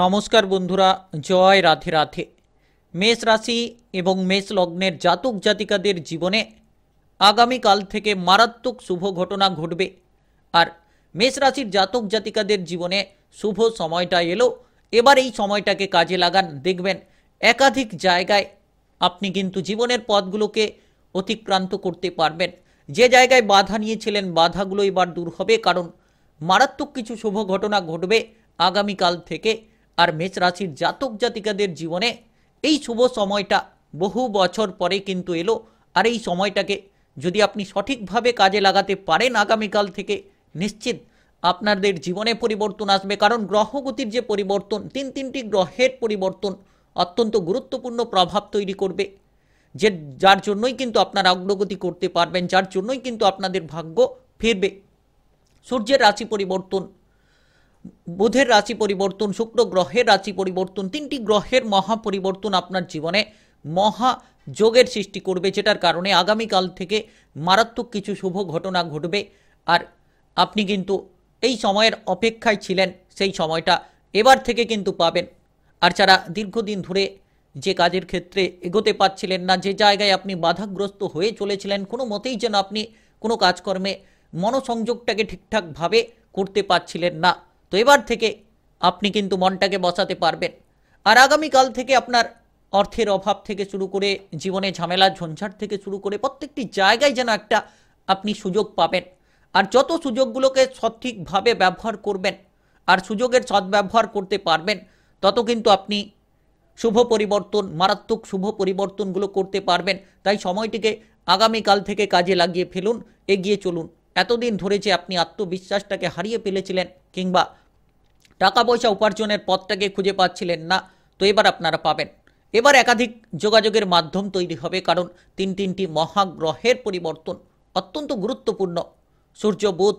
নমস্কার বন্ধুরা, জয় রাধে রাধে। মেষ রাশি এবং মেষ লগ্নের জাতক জাতিকাদের জীবনে আগামীকাল থেকে মারাত্মক শুভ ঘটনা ঘটবে। আর মেষ রাশির জাতক জাতিকাদের জীবনে শুভ সময়টা এলো। এবার এই সময়টাকে কাজে লাগান, দেখবেন একাধিক জায়গায় আপনি কিন্তু জীবনের পথগুলোকে অতিক্রান্ত করতে পারবেন। যে জায়গায় বাধা নিয়েছিলেন বাধাগুলো এবার দূর হবে, কারণ মারাত্মক কিছু শুভ ঘটনা ঘটবে আগামীকাল থেকে। আর মেষ রাশির জাতক জাতিকাদের জীবনে এই শুভ সময়টা বহু বছর পরে কিন্তু এলো। আর এই সময়টাকে যদি আপনি সঠিকভাবে কাজে লাগাতে পারেন আগামীকাল থেকে, নিশ্চিত আপনাদের জীবনে পরিবর্তন আসবে। কারণ গ্রহগতির যে পরিবর্তন, তিনটি গ্রহের পরিবর্তন অত্যন্ত গুরুত্বপূর্ণ প্রভাব তৈরি করবে, যার জন্যই কিন্তু আপনারা অগ্রগতি করতে পারবেন, যার জন্যই কিন্তু আপনাদের ভাগ্য ফিরবে। সূর্যের রাশি পরিবর্তন, বুধের রাশি পরিবর্তন, শুক্র গ্রহের রাশি পরিবর্তন, তিনটি গ্রহের মহা পরিবর্তন আপনার জীবনে মহা যোগের সৃষ্টি করবে, যেটার কারণে আগামীকাল থেকে মারাত্মক কিছু শুভ ঘটনা ঘটবে। আর আপনি কিন্তু এই সময়ের অপেক্ষায় ছিলেন, সেই সময়টা এবার থেকে কিন্তু পাবেন। আর যারা দীর্ঘদিন ধরে যে কাজের ক্ষেত্রে এগোতে পারছিলেন না, যে জায়গায় আপনি বাধাগ্রস্ত হয়ে চলেছিলেন, কোনো মতেই যেন আপনি কোনো কাজকর্মে মনোসংযোগটাকে ঠিকঠাকভাবে করতে পারছিলেন না, তো এবার থেকে আপনি কিন্তু মনটাকে বসাতে পারবেন। আর আগামীকাল থেকে আপনার অর্থের অভাব থেকে শুরু করে জীবনে ঝামেলা ঝঞ্ঝাট থেকে শুরু করে প্রত্যেকটি জায়গায় যেন একটা আপনি সুযোগ পাবেন। আর যত সুযোগগুলোকে সঠিকভাবে ব্যবহার করবেন আর সুযোগের সদ্ব্যবহার করতে পারবেন, তত কিন্তু আপনি শুভ পরিবর্তন, মারাত্মক শুভ পরিবর্তনগুলো করতে পারবেন। তাই সময়টিকে আগামীকাল থেকে কাজে লাগিয়ে ফেলুন, এগিয়ে চলুন। এতদিন ধরে যে আপনি আত্মবিশ্বাসটাকে হারিয়ে ফেলেছিলেন কিংবা টাকা পয়সা উপার্জনের পথটাকে খুঁজে পাচ্ছিলেন না, তো এবার আপনারা পাবেন। এবার একাধিক যোগাযোগের মাধ্যম তৈরি হবে, কারণ তিনটি মহাগ্রহের পরিবর্তন অত্যন্ত গুরুত্বপূর্ণ। সূর্য, বুধ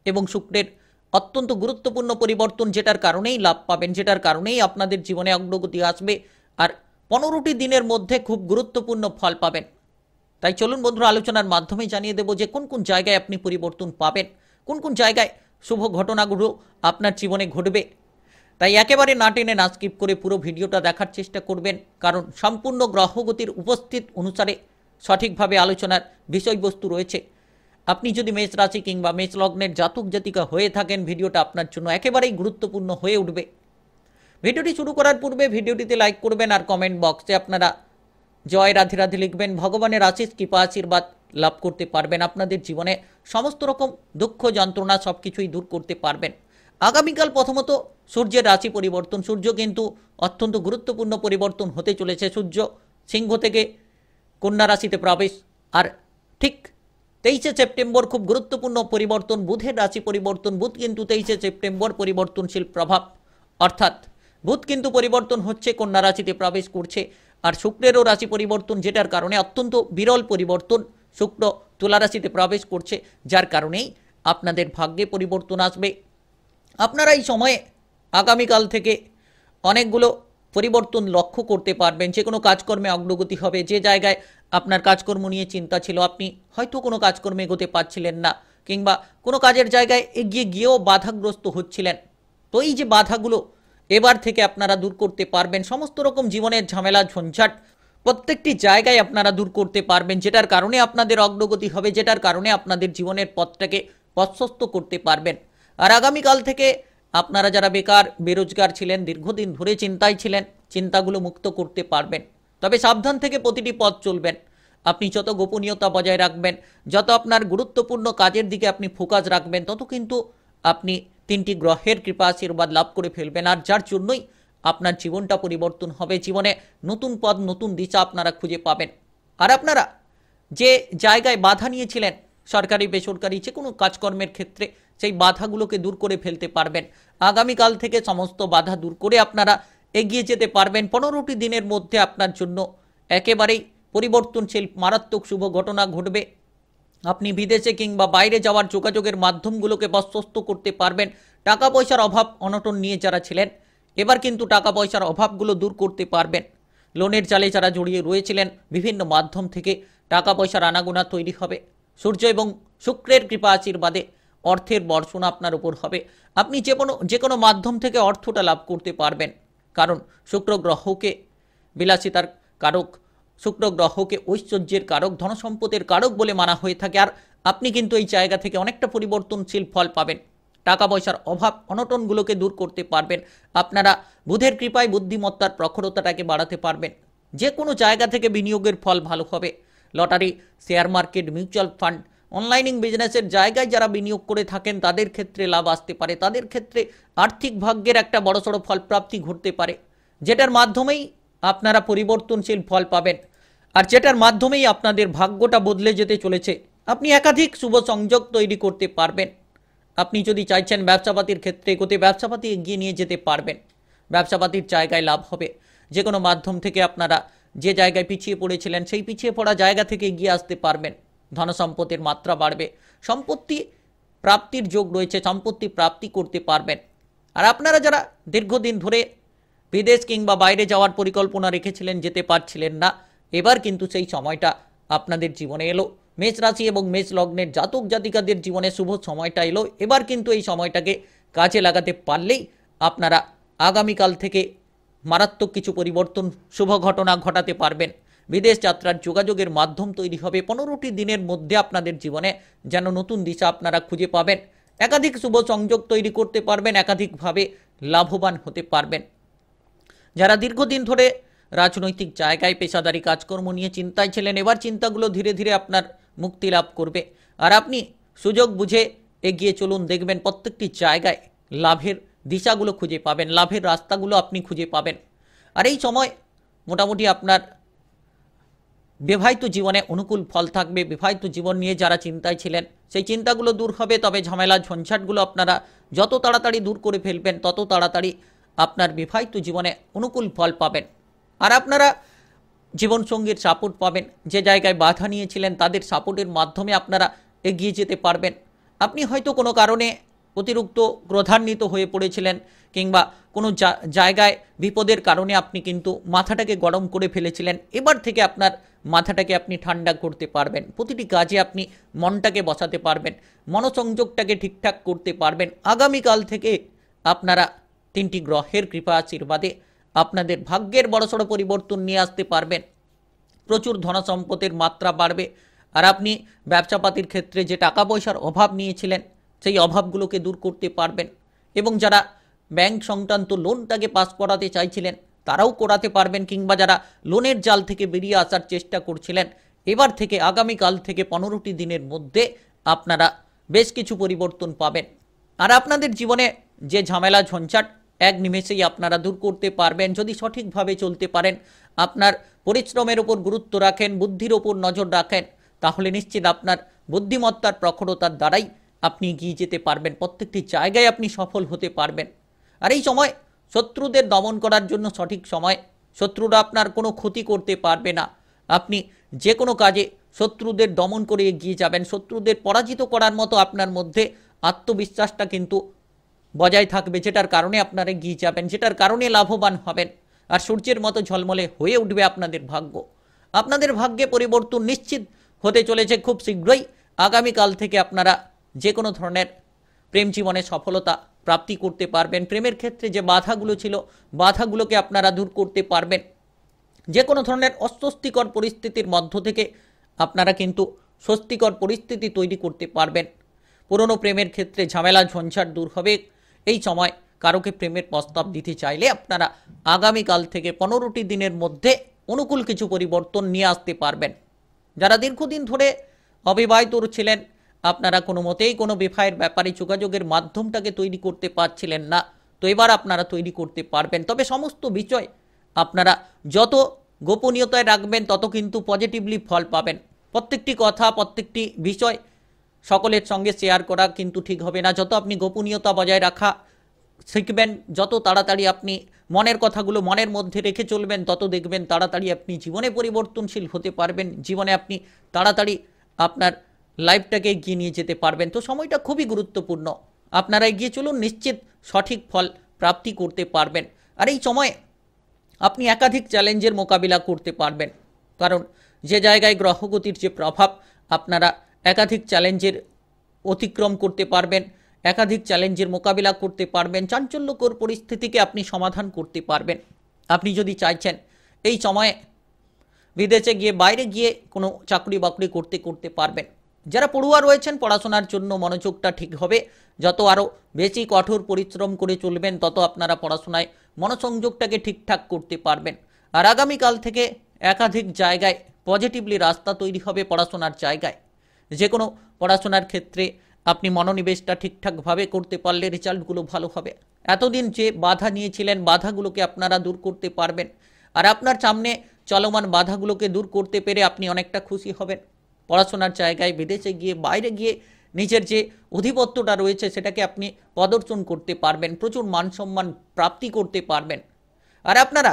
এবং শুক্রের অত্যন্ত গুরুত্বপূর্ণ পরিবর্তন, যেটার কারণেই লাভ পাবেন, যেটার কারণেই আপনাদের জীবনে অগ্রগতি আসবে। আর 15টি দিনের মধ্যে খুব গুরুত্বপূর্ণ ফল পাবেন। তাই চলুন বন্ধুরা, আলোচনার মাধ্যমে জানিয়ে দেব যে কোন কোন জায়গায় আপনি পরিবর্তন পাবেন, কোন কোন জায়গায় শুভ ঘটনাগুলো আপনার জীবনে ঘটবে। তাই একেবারে না টেনে না স্কিপ করে পুরো ভিডিওটা দেখার চেষ্টা করবেন, কারণ সম্পূর্ণ গ্রহগতির উপস্থিত অনুসারে সঠিকভাবে আলোচনার বিষয়বস্তু রয়েছে। আপনি যদি মেষ রাশি কিংবা মেষ লগ্নের জাতক জাতিকা হয়ে থাকেন, ভিডিওটা আপনার জন্য একেবারেই গুরুত্বপূর্ণ হয়ে উঠবে। ভিডিওটি শুরু করার পূর্বে ভিডিওটিতে লাইক করবেন আর কমেন্ট বক্সে আপনারা জয় রাধে রাধে লিখবেন। ভগবানের আশিস কৃপা আশীর্বাদ লাভ করতে পারবেন, আপনাদের জীবনে সমস্ত রকম দুঃখ যন্ত্রণা সব কিছুই দূর করতে পারবেন। আগামীকাল প্রথমত সূর্যের রাশি পরিবর্তন। সূর্য কিন্তু অত্যন্ত গুরুত্বপূর্ণ পরিবর্তন হতে চলেছে। সূর্য সিংহ থেকে কন্যা রাশিতে প্রবেশ। আর ঠিক 23শে সেপ্টেম্বর খুব গুরুত্বপূর্ণ পরিবর্তন, বুধের রাশি পরিবর্তন। বুধ কিন্তু 23শে সেপ্টেম্বর পরিবর্তনশীল প্রভাব, অর্থাৎ বুধ কিন্তু পরিবর্তন হচ্ছে, কন্যা রাশিতে প্রবেশ করছে। আর শুক্রেরও রাশি পরিবর্তন, যেটার কারণে অত্যন্ত বিরল পরিবর্তন, শুক্র তুলা রাশিতে প্রবেশ করছে, যার কারণেই আপনাদের ভাগ্যে পরিবর্তন আসবে। আপনারা এই সময়ে আগামীকাল থেকে অনেকগুলো পরিবর্তন লক্ষ্য করতে পারবেন। যে কোনো কাজকর্মে অগ্রগতি হবে। যে জায়গায় আপনার কাজকর্ম নিয়ে চিন্তা ছিল, আপনি হয়তো কোনো কাজকর্মে এগোতে পারছিলেন না কিংবা কোনো কাজের জায়গায় এগিয়ে গিয়েও বাধাগ্রস্ত হচ্ছিলেন, তো এই যে বাধাগুলো এবার থেকে আপনারা দূর করতে পারবেন। সমস্ত রকম জীবনের ঝামেলা ঝঞ্ঝাট প্রত্যেকটি জায়গায় আপনারা দূর করতে পারবেন, যেটার কারণে আপনাদের অগ্রগতি হবে, যেটার কারণে আপনাদের জীবনের পথটাকে প্রশস্ত করতে পারবেন। আর আগামীকাল থেকে আপনারা যারা বেকার বেরোজগার ছিলেন, দীর্ঘদিন ধরে চিন্তায় ছিলেন, চিন্তাগুলো মুক্ত করতে পারবেন। তবে সাবধান থেকে প্রতিটি পথ চলবেন। আপনি যত গোপনীয়তা বজায় রাখবেন, যত আপনার গুরুত্বপূর্ণ কাজের দিকে আপনি ফোকাস রাখবেন, তত কিন্তু আপনি তিনটি গ্রহের কৃপা আশীর্বাদ লাভ করে ফেলবেন। আর যার জন্যই আপনার জীবনটা পরিবর্তন হবে, জীবনে নতুন পথ নতুন দিশা আপনারা খুঁজে পাবেন। আর আপনারা যে জায়গায় বাধা নিয়েছিলেন সরকারি বেসরকারি যে কোনো কাজকর্মের ক্ষেত্রে, সেই বাধাগুলোকে দূর করে ফেলতে পারবেন। আগামীকাল থেকে সমস্ত বাধা দূর করে আপনারা এগিয়ে যেতে পারবেন। 15টি দিনের মধ্যে আপনার জন্য একেবারেই পরিবর্তনশীল মারাত্মক শুভ ঘটনা ঘটবে। আপনি বিদেশে কিংবা বাইরে যাওয়ার যোগাযোগের মাধ্যমগুলোকে প্রশস্ত করতে পারবেন। টাকা পয়সার অভাব অনটন নিয়ে যারা ছিলেন, এবার কিন্তু টাকা পয়সার অভাবগুলো দূর করতে পারবেন। লোনের জালে যারা জড়িয়ে রয়েছিলেন, বিভিন্ন মাধ্যম থেকে টাকা পয়সার আনাগোনা তৈরি হবে। সূর্য এবং শুক্রের কৃপা আশীর্বাদে অর্থের বর্ষণ আপনার উপর হবে। আপনি যে কোনো মাধ্যম থেকে অর্থটা লাভ করতে পারবেন, কারণ শুক্র গ্রহকে বিলাসিতার কারক, শুক্র গ্রহকে ঐশ্বর্যের কারক, ধনসম্পদের কারক বলে মানা হয়ে থাকে। আর আপনি কিন্তু এই জায়গা থেকে অনেকটা পরিবর্তনশীল ফল পাবেন। টাকা পয়সার অভাব অনটনগুলোকে দূর করতে পারবেন। আপনারা বুধের কৃপায় বুদ্ধিমত্তার প্রখরতাটাকে বাড়াতে পারবেন। যে কোনো জায়গা থেকে বিনিয়োগের ফল ভালো হবে। Lottery, share market, mutual fund, অনলাইনিং বিজনেসের জায়গায় যারা বিনিয়োগ করে থাকেন তাদের ক্ষেত্রে লাভ আসতে পারে। তাদের ক্ষেত্রে আর্থিক ভাগ্যের একটা বড়সড় ফলপ্রাপ্তি ঘটতে পারে, যেটার মাধ্যমেই আপনারা পরিবর্তনশীল ফল পাবেন, আর যেটার মাধ্যমেই আপনাদের ভাগ্যটা বদলে যেতে চলেছে। আপনি একাধিক শুভ সংযোগ তৈরি করতে পারবেন। আপনি যদি চাইছেন ব্যবসাপাতির ক্ষেত্রে এগোতে, ব্যবসাপাতি এগিয়ে নিয়ে যেতে পারবেন। ব্যবসাপাতির জায়গায় লাভ হবে। যে কোনো মাধ্যম থেকে আপনারা যে জায়গায় পিছিয়ে পড়েছিলেন সেই পিছিয়ে পড়া জায়গা থেকে এগিয়ে আসতে পারবেন। ধনসম্পদের মাত্রা বাড়বে। সম্পত্তি প্রাপ্তির যোগ রয়েছে, সম্পত্তি প্রাপ্তি করতে পারবেন। আর আপনারা যারা দীর্ঘদিন ধরে বিদেশ কিংবা বাইরে যাওয়ার পরিকল্পনা রেখেছিলেন, যেতে পারছিলেন না, এবার কিন্তু সেই সময়টা আপনাদের জীবনে এলো। মেষ রাশি এবং মেষ লগ্নের জাতক জাতিকাদের জীবনে শুভ সময়টা এলো। এবার কিন্তু এই সময়টাকে কাজে লাগাতে পারলেই আপনারা আগামীকাল থেকে মারাত্মক কিছু পরিবর্তন, শুভ ঘটনা ঘটাতে পারবেন। বিদেশ যাত্রার যোগাযোগের মাধ্যম তৈরি হবে। 15টি দিনের মধ্যে আপনাদের জীবনে যেন নতুন দিশা আপনারা খুঁজে পাবেন। একাধিক শুভ সংযোগ তৈরি করতে পারবেন, একাধিকভাবে লাভবান হতে পারবেন। যারা দীর্ঘদিন ধরে রাজনৈতিক জায়গায় পেশাদারি কাজকর্ম নিয়ে চিন্তায় ছিলেন, এবার চিন্তাগুলো ধীরে ধীরে আপনার মুক্তি লাভ করবে। আর আপনি সুযোগ বুঝে এগিয়ে চলুন, দেখবেন প্রত্যেকটি জায়গায় লাভের দিশাগুলো খুঁজে পাবেন, লাভের রাস্তাগুলো আপনি খুঁজে পাবেন। আর এই সময় মোটামুটি আপনার বিবাহিত জীবনে অনুকূল ফল থাকবে। বিবাহিত জীবন নিয়ে যারা চিন্তায় ছিলেন সেই চিন্তাগুলো দূর হবে। তবে ঝামেলা ঝঞ্ঝাটগুলো আপনারা যত তাড়াতাড়ি দূর করে ফেলবেন তত তাড়াতাড়ি আপনার বিবাহিত জীবনে অনুকূল ফল পাবেন। আর আপনারা জীবনসঙ্গীর সাপোর্ট পাবেন। যে জায়গায় বাধা নিয়েছিলেন তাদের সাপোর্টের মাধ্যমে আপনারা এগিয়ে যেতে পারবেন। আপনি হয়তো কোনো কারণে অতিরিক্ত ক্রোধান্বিত হয়ে পড়েছিলেন, কিংবা কোনো জায়গায় বিপদের কারণে আপনি কিন্তু মাথাটাকে গরম করে ফেলেছিলেন। এবার থেকে আপনার মাথাটাকে আপনি ঠান্ডা করতে পারবেন। প্রতিটি কাজে আপনি মনটাকে বসাতে পারবেন, মনোসংযোগটাকে ঠিকঠাক করতে পারবেন। আগামীকাল থেকে আপনারা 3টি গ্রহের কৃপা আশীর্বাদে আপনাদের ভাগ্যের বড়সড় পরিবর্তন নিয়ে আসতে পারবেন। প্রচুর ধনসম্পদের মাত্রা বাড়বে। আর আপনি ব্যবসাপাতির ক্ষেত্রে যে টাকা পয়সার অভাব নিয়েছিলেন সেই অভাবগুলোকে দূর করতে পারবেন। এবং যারা ব্যাংক সংক্রান্ত লোনটাকে পাস করাতে চাইছিলেন তারাও করাতে পারবেন, কিংবা যারা লোনের জাল থেকে বেরিয়ে আসার চেষ্টা করছিলেন, এবার থেকে আগামীকাল থেকে 15টি দিনের মধ্যে আপনারা বেশ কিছু পরিবর্তন পাবেন। আর আপনাদের জীবনে যে ঝামেলা ঝঞ্ঝাট এক নিমেষেই আপনারা দূর করতে পারবেন যদি সঠিকভাবে চলতে পারেন। আপনার পরিশ্রমের উপর গুরুত্ব রাখেন, বুদ্ধির ওপর নজর রাখেন, তাহলে নিশ্চিত আপনার বুদ্ধিমত্তার প্রখরতার দ্বারাই আপনি এগিয়ে যেতে পারবেন। প্রত্যেকটি জায়গায় আপনি সফল হতে পারবেন। আর এই সময় শত্রুদের দমন করার জন্য সঠিক সময়। শত্রুরা আপনার কোনো ক্ষতি করতে পারবে না। আপনি যে কোনো কাজে শত্রুদের দমন করে এগিয়ে যাবেন। শত্রুদের পরাজিত করার মতো আপনার মধ্যে আত্মবিশ্বাসটা কিন্তু বজায় থাকবে, যেটার কারণে আপনারা এগিয়ে যাবেন, যেটার কারণে লাভবান হবেন। আর সূর্যের মতো ঝলমলে হয়ে উঠবে আপনাদের ভাগ্য। আপনাদের ভাগ্যে পরিবর্তন নিশ্চিত হতে চলেছে খুব শীঘ্রই। আগামীকাল থেকে আপনারা যে কোনো ধরনের প্রেম জীবনে সফলতা প্রাপ্তি করতে পারবেন। প্রেমের ক্ষেত্রে যে বাধাগুলো ছিল বাধাগুলোকে আপনারা দূর করতে পারবেন। যে কোনো ধরনের অস্বস্তিকর পরিস্থিতির মধ্য থেকে আপনারা কিন্তু স্বস্তিকর পরিস্থিতি তৈরি করতে পারবেন। পুরনো প্রেমের ক্ষেত্রে ঝামেলা ঝঞ্ঝাট দূর হবে। এই সময় কারোকে প্রেমের প্রস্তাব দিতে চাইলে আপনারা আগামীকাল থেকে 15টি দিনের মধ্যে অনুকূল কিছু পরিবর্তন নিয়ে আসতে পারবেন। যারা দীর্ঘদিন ধরে অবিবাহিত ছিলেন, আপনারা কোনো মতেই কোনো বিবাহের ব্যাপারে যোগাযোগের মাধ্যমটাকে তৈরি করতে পারছিলেন না, তো এবার আপনারা তৈরি করতে পারবেন। তবে সমস্ত বিষয় আপনারা যত গোপনীয়তায় রাখবেন তত কিন্তু পজিটিভলি ফল পাবেন। প্রত্যেকটি কথা, প্রত্যেকটি বিষয় সকলের সঙ্গে শেয়ার করা কিন্তু ঠিক হবে না। যত আপনি গোপনীয়তা বজায় রাখা শিখবেন, যত তাড়াতাড়ি আপনি মনের কথাগুলো মনের মধ্যে রেখে চলবেন, তত দেখবেন তাড়াতাড়ি আপনি জীবনে পরিবর্তনশীল হতে পারবেন। জীবনে আপনি তাড়াতাড়ি আপনার লাইফটাকে এগিয়ে নিয়ে যেতে পারবেন। তো সময়টা খুবই গুরুত্বপূর্ণ। আপনারা এগিয়ে চলুন, নিশ্চিত সঠিক ফল প্রাপ্তি করতে পারবেন। আর এই সময়ে আপনি একাধিক চ্যালেঞ্জের মোকাবিলা করতে পারবেন, কারণ যে জায়গায় গ্রহগতির যে প্রভাব, আপনারা একাধিক চ্যালেঞ্জের অতিক্রম করতে পারবেন, একাধিক চ্যালেঞ্জের মোকাবিলা করতে পারবেন, চাঞ্চল্যকর পরিস্থিতিকে আপনি সমাধান করতে পারবেন। আপনি যদি চাইছেন এই সময়ে বিদেশে গিয়ে বাইরে গিয়ে কোনো চাকরি বাকরি করতে পারবেন। যারা পড়ুয়া রয়েছেন পড়াশোনার জন্য মনোযোগটা ঠিক হবে, যত আরও বেশি কঠোর পরিশ্রম করে চলবেন তত আপনারা পড়াশোনায় মনোসংযোগটাকে ঠিকঠাক করতে পারবেন। আর আগামীকাল থেকে একাধিক জায়গায় পজিটিভলি রাস্তা তৈরি হবে পড়াশোনার জায়গায়। যে কোনো পড়াশোনার ক্ষেত্রে আপনি মনোনিবেশটা ঠিকঠাকভাবে করতে পারলে রেজাল্টগুলো ভালো হবে। এতদিন যে বাধা নিয়েছিলেন বাধাগুলোকে আপনারা দূর করতে পারবেন। আর আপনার সামনে চলমান বাধাগুলোকে দূর করতে পেরে আপনি অনেকটা খুশি হবেন। পড়াশোনার জায়গায় বিদেশে গিয়ে বাইরে গিয়ে নিজের যে অধিপত্যটা রয়েছে সেটাকে আপনি প্রদর্শন করতে পারবেন, প্রচুর মান সম্মান প্রাপ্তি করতে পারবেন। আর আপনারা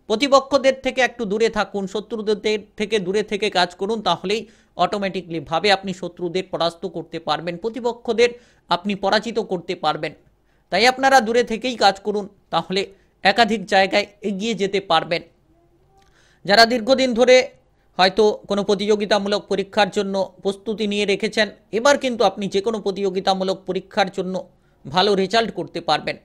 প্রতিপক্ষদের থেকে একটু দূরে থাকুন, শত্রুদের থেকে দূরে থেকে কাজ করুন, তাহলেই অটোমেটিকলি ভাবে আপনি শত্রুদের পরাস্ত করতে পারবেন, প্রতিপক্ষদের আপনি পরাজিত করতে পারবেন। তাই আপনারা দূরে থেকেই কাজ করুন, তাহলে একাধিক জায়গায় এগিয়ে যেতে পারবেন। যারা দীর্ঘদিন ধরে হয়তো কোনো প্রতিযোগিতামূলক পরীক্ষার জন্য প্রস্তুতি নিয়ে রেখেছেন, এবার কিন্তু আপনি যে কোনো প্রতিযোগিতামূলক পরীক্ষার জন্য ভালো রেজাল্ট করতে পারবেন।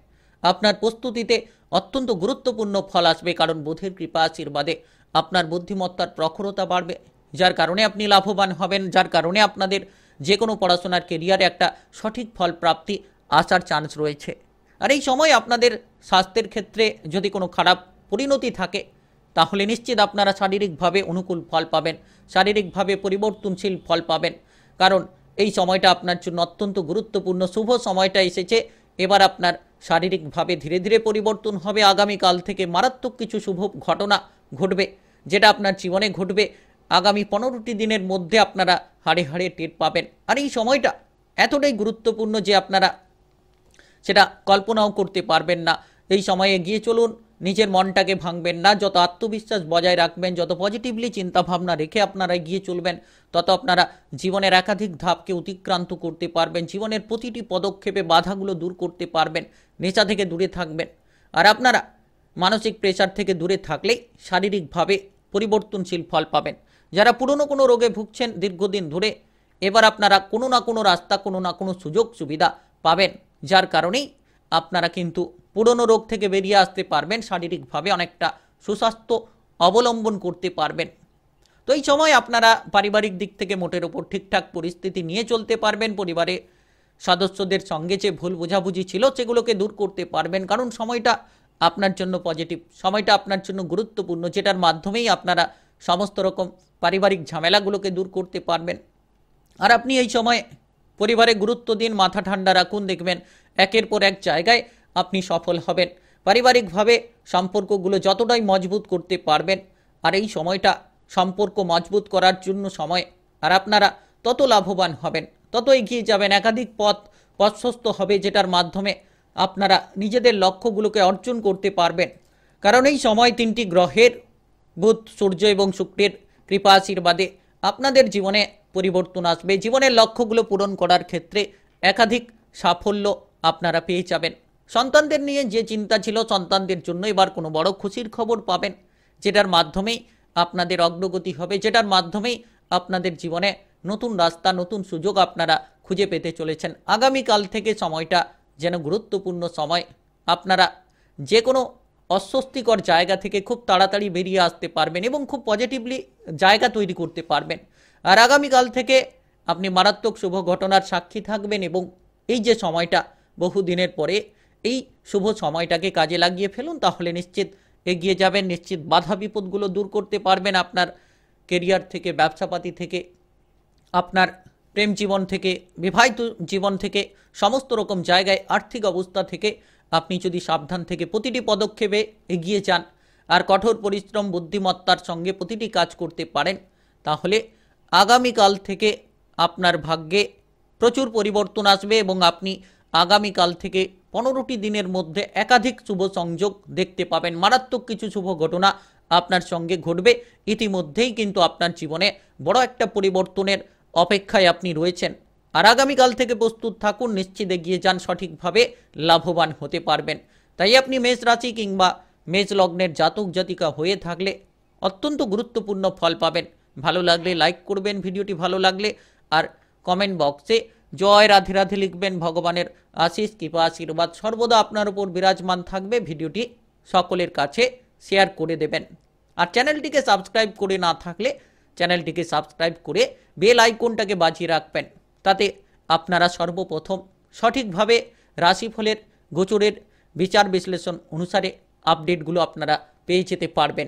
আপনার প্রস্তুতিতে অত্যন্ত গুরুত্বপূর্ণ ফল আসবে, কারণ বুধের কৃপা আশীর্বাদে আপনার বুদ্ধিমত্তার প্রখরতা বাড়বে, যার কারণে আপনি লাভবান হবেন, যার কারণে আপনাদের যে কোনো পড়াশোনার কেরিয়ারে একটা সঠিক ফল প্রাপ্তি আসার চান্স রয়েছে। আর এই সময় আপনাদের স্বাস্থ্যের ক্ষেত্রে যদি কোনো খারাপ পরিণতি থাকে তাহলে নিশ্চিত আপনারা শারীরিকভাবে অনুকূল ফল পাবেন, শারীরিকভাবে পরিবর্তনশীল ফল পাবেন, কারণ এই সময়টা আপনার জন্য অত্যন্ত গুরুত্বপূর্ণ। শুভ সময়টা এসেছে, এবার আপনার শারীরিকভাবে ধীরে ধীরে পরিবর্তন হবে। আগামীকাল থেকে মারাত্মক কিছু শুভ ঘটনা ঘটবে, যেটা আপনার জীবনে ঘটবে আগামী 15টি দিনের মধ্যে আপনারা হাড়ে হাড়ে টের পাবেন। আর এই সময়টা এতটাই গুরুত্বপূর্ণ যে আপনারা সেটা কল্পনাও করতে পারবেন না। এই সময়ে এগিয়ে চলুন, নিজের মনটাকে ভাঙবেন না, যত আত্মবিশ্বাস বজায় রাখবেন, যত পজিটিভলি চিন্তাভাবনা রেখে আপনারা এগিয়ে চলবেন, তত আপনারা জীবনের একাধিক ধাপকে অতিক্রান্ত করতে পারবেন, জীবনের প্রতিটি পদক্ষেপে বাধাগুলো দূর করতে পারবেন, নেশা থেকে দূরে থাকবেন। আর আপনারা মানসিক প্রেশার থেকে দূরে থাকলেই শারীরিকভাবে পরিবর্তনশীল ফল পাবেন। যারা পুরনো কোনো রোগে ভুগছেন দীর্ঘদিন ধরে, এবার আপনারা কোনো না কোনো রাস্তা, কোনো না কোনো সুযোগ সুবিধা পাবেন, যার কারণেই আপনারা কিন্তু পুরনো রোগ থেকে বেরিয়ে আসতে পারবেন, শারীরিকভাবে অনেকটা সুস্বাস্থ্য অবলম্বন করতে পারবেন। তো এই সময় আপনারা পারিবারিক দিক থেকে মোটের ওপর ঠিকঠাক পরিস্থিতি নিয়ে চলতে পারবেন। পরিবারে সদস্যদের সঙ্গে যে ভুল বোঝাবুঝি ছিল সেগুলোকে দূর করতে পারবেন, কারণ সময়টা আপনার জন্য পজিটিভ, সময়টা আপনার জন্য গুরুত্বপূর্ণ, যেটার মাধ্যমেই আপনারা সমস্ত রকম পারিবারিক ঝামেলাগুলোকে দূর করতে পারবেন। আর আপনি এই সময় পরিবারে গুরুত্ব দিন, মাথা ঠান্ডা রাখুন, দেখবেন একের পর এক জায়গায় আপনি সফল হবেন। পারিবারিকভাবে সম্পর্কগুলো যতটাই মজবুত করতে পারবেন, আর এই সময়টা সম্পর্ক মজবুত করার জন্য সময়, আর আপনারা তত লাভবান হবেন, তত এগিয়ে যাবেন, একাধিক পথ প্রশস্ত হবে, যেটার মাধ্যমে আপনারা নিজেদের লক্ষ্যগুলোকে অর্জন করতে পারবেন। কারণ এই সময় 3টি গ্রহের বুধ, সূর্য এবং শুক্রের কৃপা আশীর্বাদে আপনাদের জীবনে পরিবর্তন আসবে। জীবনের লক্ষ্যগুলো পূরণ করার ক্ষেত্রে একাধিক সাফল্য আপনারা পেয়ে যাবেন। সন্তানদের নিয়ে যে চিন্তা ছিল, সন্তানদের জন্য এবার কোনো বড় খুশির খবর পাবেন, যেটার মাধ্যমেই আপনাদের অগ্রগতি হবে, যেটার মাধ্যমেই আপনাদের জীবনে নতুন রাস্তা, নতুন সুযোগ আপনারা খুঁজে পেতে চলেছেন। আগামীকাল থেকে সময়টা যেন গুরুত্বপূর্ণ সময়, আপনারা যে কোনো অস্বস্তিকর জায়গা থেকে খুব তাড়াতাড়ি বেরিয়ে আসতে পারবেন এবং খুব পজিটিভলি জায়গা তৈরি করতে পারবেন। আর আগামীকাল থেকে আপনি মারাত্মক শুভ ঘটনার সাক্ষী থাকবেন এবং এই যে সময়টা বহুদিনের পরে, এই শুভ সময়টাকে কাজে লাগিয়ে ফেলুন, তাহলে নিশ্চিত এগিয়ে যাবেন, নিশ্চিত বাধা বিপদগুলো দূর করতে পারবেন। আপনার কেরিয়ার থেকে, ব্যবসাপাতি থেকে, আপনার প্রেম জীবন থেকে, বিবাহিত জীবন থেকে, সমস্ত রকম জায়গায় আর্থিক অবস্থা থেকে আপনি যদি সাবধান থেকে প্রতিটি পদক্ষেপে এগিয়ে যান আর কঠোর পরিশ্রম, বুদ্ধিমত্তার সঙ্গে প্রতিটি কাজ করতে পারেন, তাহলে আগামীকাল থেকে আপনার ভাগ্যে প্রচুর পরিবর্তন আসবে এবং আপনি আগামীকাল থেকে 15টি দিনের মধ্যে একাধিক শুভ সংযোগ দেখতে পাবেন। মারাত্মক কিছু শুভ ঘটনা আপনার সঙ্গে ঘটবে। ইতিমধ্যেই কিন্তু আপনার জীবনে বড় একটা পরিবর্তনের অপেক্ষায় আপনি রয়েছেন। আর আগামীকাল থেকে প্রস্তুত থাকুন, নিশ্চিত এগিয়ে যান, সঠিকভাবে লাভবান হতে পারবেন। তাই আপনি মেষ রাশি কিংবা মেষ লগ্নের জাতক জাতিকা হয়ে থাকলে অত্যন্ত গুরুত্বপূর্ণ ফল পাবেন। ভালো লাগলে লাইক করবেন ভিডিওটি, ভালো লাগলে আর কমেন্ট বক্সে জয় রাধে রাধে লিখবেন। ভগবানের আশিস কৃপা আশীর্বাদ সর্বদা আপনার উপর বিরাজমান থাকবে। ভিডিওটি সকলের কাছে শেয়ার করে দেবেন। আর চ্যানেলটিকে সাবস্ক্রাইব করে না থাকলে চ্যানেলটিকে সাবস্ক্রাইব করে বেল আইকনটাকে বাজিয়ে রাখবেন। তাতে আপনারা সর্বপ্রথম সঠিকভাবে রাশিফলের গোচরের বিচার বিশ্লেষণ অনুসারে আপডেটগুলো আপনারা পেয়ে যেতে পারবেন।